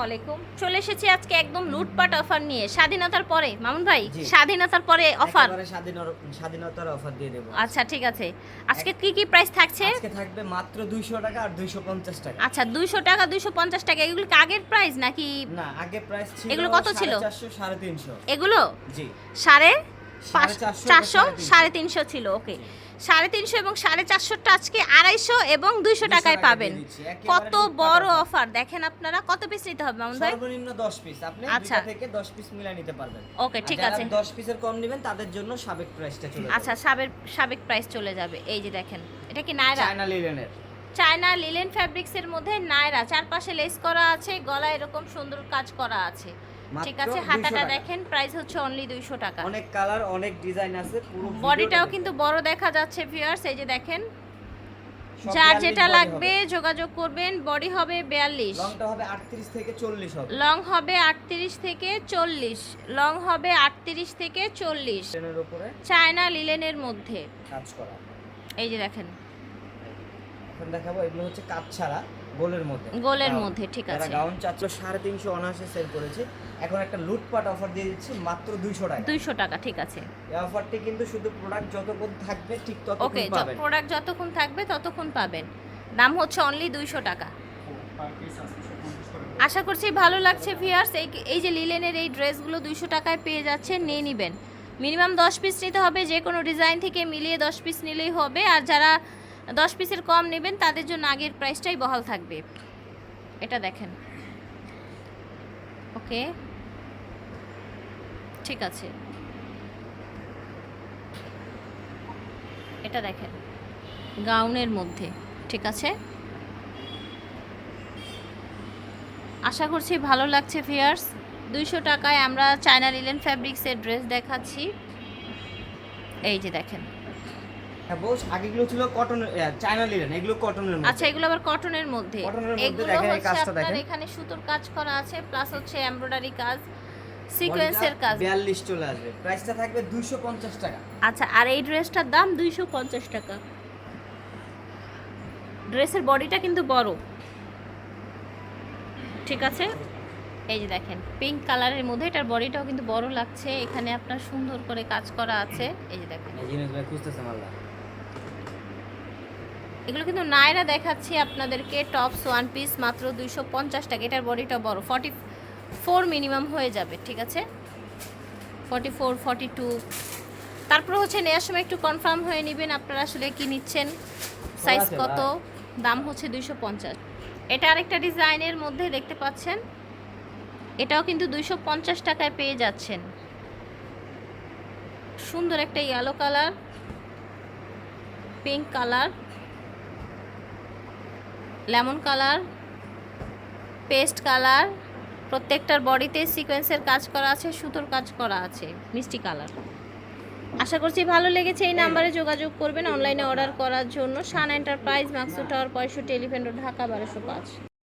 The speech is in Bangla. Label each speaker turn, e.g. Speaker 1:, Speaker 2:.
Speaker 1: আলাইকুম। চলে এসেছি আজকে একদম লুটপাট অফার নিয়ে, স্বাধীনতার পরে। মামুন ভাই, স্বাধীনতার পরে অফার,
Speaker 2: একেবারে স্বাধীনতার অফার দিয়ে দেব।
Speaker 1: আচ্ছা ঠিক আছে। আজকে কি কি প্রাইস থাকছে?
Speaker 2: আজকে থাকবে মাত্র 200 টাকা আর 250 টাকা।
Speaker 1: আচ্ছা 200 টাকা 250 টাকা, এগুলো কি আগের প্রাইস নাকি?
Speaker 2: না, আগে প্রাইস ছিল
Speaker 1: এগুলো কত ছিল?
Speaker 2: 450 350।
Speaker 1: এগুলো
Speaker 2: জি,
Speaker 1: 450 350 ছিল। ওকে, 350 এবং 450টা আজকে 250 এবং 200 টাকায় পাবেন। কত বড় অফার দেখেন আপনারা। কত পিস নিতে হবে মামুন ভাই?
Speaker 2: সর্বনিম্ন 10 পিস। আপনি
Speaker 1: আচ্ছা
Speaker 2: দুটো থেকে 10 পিস মিলাই নিতে পারবেন।
Speaker 1: ওকে ঠিক আছে।
Speaker 2: 10 পিসের কম নেবেন তাদের জন্য সাবেক প্রাইসটা চলে যাবে।
Speaker 1: আচ্ছা সাবেক প্রাইস চলে যাবে। এই যে দেখেন, এটা কি নায়রা?
Speaker 2: চায়না লিলেনের।
Speaker 1: চায়না লিলেন ফ্যাব্রিক্সের মধ্যে নায়রা, চারপাশে লেস করা আছে, গলায় এরকম সুন্দর কাজ করা আছে। ঠিক আছে, হাতাটা দেখেন, প্রাইস হচ্ছে অনলি 200 টাকা।
Speaker 2: অনেক কালার, অনেক ডিজাইন আছে, পুরো
Speaker 1: বডিটাও কিন্তু বড় দেখা যাচ্ছে ভিউয়ার্স। এই যে দেখেন, যার যেটা লাগবে যোগাযোগ করবেন। বডি হবে 42,
Speaker 2: লংটা হবে 38 থেকে 40 হবে।
Speaker 1: লং হবে 38 থেকে 40, লং হবে 38 থেকে 40
Speaker 2: এর উপরে
Speaker 1: চায়না লিলেনের মধ্যে
Speaker 2: কাজ করা।
Speaker 1: এই যে দেখেন,
Speaker 2: এখন দেখাবো এগুলো হচ্ছে কাজ ছাড়া গোলের মধ্যে।
Speaker 1: গোলের মধ্যে ঠিক আছে।
Speaker 2: গাউন চাচ্ছিল 350 অনায়াসে সেল করেছে, এখন একটা লুটপাট অফার দিয়ে দিচ্ছি মাত্র 200 টাকা।
Speaker 1: 200 টাকা ঠিক আছে।
Speaker 2: এই অফারটি কিন্তু শুধু প্রোডাক্ট যতক্ষণ থাকবে ঠিক ততক্ষণ
Speaker 1: ওকে,
Speaker 2: পাবেন।
Speaker 1: প্রোডাক্ট যতক্ষণ থাকবে ততক্ষণ পাবেন। দাম হচ্ছে অনলি 200 টাকা। আশা করছি ভালো লাগছে ভিউয়ার্স। এই যে লিলেনের এই ড্রেসগুলো 200 টাকায় পেয়ে যাচ্ছেন, নিয়ে নেবেন। মিনিমাম 10 পিস নিতে হবে, যে কোনো ডিজাইন থেকে মিলিয়ে 10 পিস নিলেই হবে। আর যারা 10 পিসের কম নেবেন তাদের জন্য আগের প্রাইসটাই বহাল থাকবে। এটা দেখেন, ওকে ঠিক আছে। এটা দেখেন গাউনের মধ্যে, ঠিক আছে। আশা করছি ভালো লাগছে ভিউয়ার্স। 200 টাকায় আমরা চায়না লিলেন ফ্যাব্রিক্সের ড্রেস দেখাচ্ছি। এই যে দেখেন,
Speaker 2: হ্যাঁ বস, আগেগুলো ছিল কটনের, চায়না লিলেন, এগুলো কটনের মধ্যে।
Speaker 1: আচ্ছা এগুলো আবার কটনের মধ্যে।
Speaker 2: এগুলো দেখেন, এই কাজটা দেখেন,
Speaker 1: এখানে সুতোর কাজ করা আছে, প্লাস হচ্ছে এমব্রয়ডারি কাজ, সিকোয়েন্সের কাজ।
Speaker 2: 42 চলে আসবে, প্রাইসটা থাকবে 250 টাকা।
Speaker 1: আচ্ছা, আর এই ড্রেসটার দাম 250 টাকা। ড্রেসের বডিটা কিন্তু বড়, ঠিক আছে। এই যে দেখেন পিঙ্ক কালারের মধ্যে, এটার বডিটাও কিন্তু বড় লাগছে। এখানে আপনার সুন্দর করে কাজ করা আছে। এই যে দেখেন,
Speaker 2: এই জিনিসগুলো খুঁজতেছে মাল্লা।
Speaker 1: এগুলো কিন্তু নায়রা দেখাচ্ছি আপনাদেরকে। টপস ওয়ান পিস মাত্র 250 টাকা। এটার বডিটা বড়, 44 মিনিমাম হয়ে যাবে, ঠিক আছে। 44 42। তারপর হচ্ছে নেওয়ার সময় একটু কনফার্ম হয়ে নেবেন আপনারা আসলে কি নিচ্ছেন, সাইজ কত। দাম হচ্ছে 250। এটা আরেকটা ডিজাইনের মধ্যে দেখতে পাচ্ছেন, এটাও কিন্তু 250 টাকায় পেয়ে যাচ্ছেন। সুন্দর একটা yellow colour, pink colour, lemon colour, paste colour. প্রত্যেকটার বডিতে সিকোয়েন্সের কাজ করা আছে, সুতোর কাজ করা আছে, মিষ্টি কালার। আশা করছি ভালো লেগেছে। এই নাম্বারে যোগাযোগ করবেন অনলাইনে অর্ডার করার জন্য। Shan enterprise, Maksud tower 65, elephant road, Dhaka 1205।